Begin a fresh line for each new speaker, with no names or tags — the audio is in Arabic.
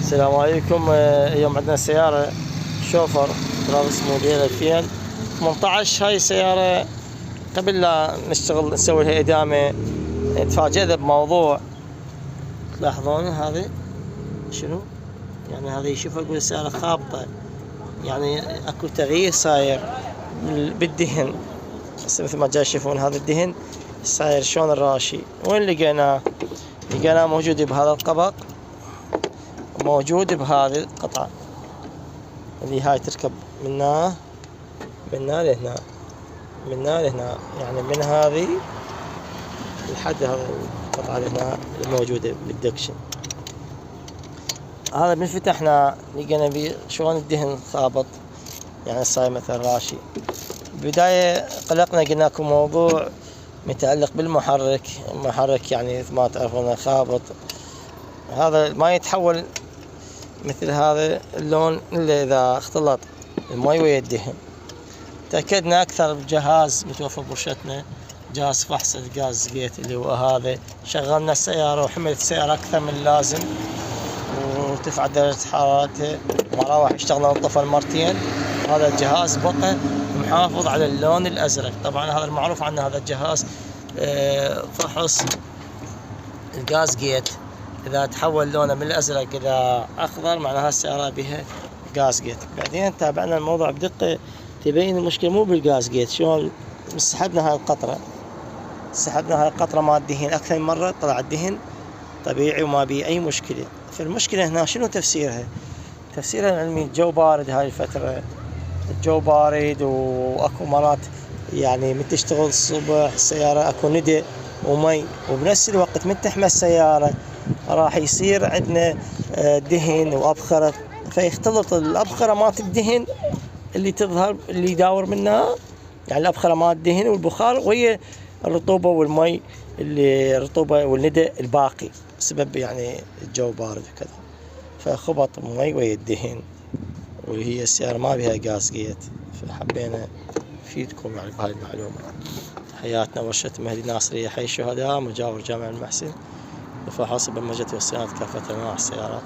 السلام عليكم. اليوم عندنا سيارة شوفر ترافس موديل 2018. هاي السيارة قبل لا نشتغل نسوي لها إدامة تفاجأنا بموضوع. تلاحظون هذه شنو؟ يعني هذه شوفوا، أقول السيارة خابطة، يعني أكو تغيير صاير بالدهن. هسه مثل ما جاي تشوفون هذا الدهن صاير شلون الراشي. وين لقيناه موجود بهذا القبق، موجود بهذه القطعة اللي هاي تركب منها لهنا، يعني من هذه لحد هذا القطعة هنا الموجودة بالدكشن. هذا من فتحنا لقينا بيه شلون الدهن خابط، يعني صاير مثل راشي. بداية قلقنا، قلنا لكم موضوع متعلق بالمحرك، يعني مثل ما تعرفون خابط. هذا ما يتحول مثل هذا اللون إلا إذا اختلط المي ويا الدهن. تأكدنا أكثر بجهاز متوفر برشتنا، جهاز فحص الغاز جيت اللي هو هذا. شغلنا السيارة وحملت السيارة أكثر من اللازم، وارتفعت درجة حرارتها، مراوح اشتغلنا انطفى مرتين. هذا الجهاز بقى محافظ على اللون الأزرق. طبعا هذا المعروف عنه، هذا الجهاز فحص الغاز جيت. إذا تحول لونه من الأزرق إلى أخضر معناها السيارة بها غاز جيت. بعدين تابعنا الموضوع بدقة، تبين المشكلة مو بالغاز جيت. شلون سحبنا هاي القطرة مال الدهن أكثر من مرة، طلع الدهن طبيعي وما بيه أي مشكلة. فالمشكلة هنا شنو تفسيرها العلمي؟ الجو بارد هاي الفترة، الجو بارد، وأكو مرات يعني من تشتغل الصبح السيارة أكو ندى ومي، وبنفس الوقت من تحمل السيارة راح يصير عندنا دهن وأبخرة، فيختلط الأبخرة مالت الدهن اللي تظهر اللي يداور منها، يعني الأبخرة مالت الدهن والبخار وهي الرطوبة والمي، الرطوبة والندى الباقي بسبب يعني الجو بارد وكذا، فخبط مي ويا الدهن. وهي السيارة ما بها غاز جيت، فحبينا نفيدكم يعني بهاي المعلومة. حياتنا ورشة مهدي ناصرية، حي الشهداء، مجاور جامع المحسن، لفحص برمجة وصيانة كافة أنواع السيارات.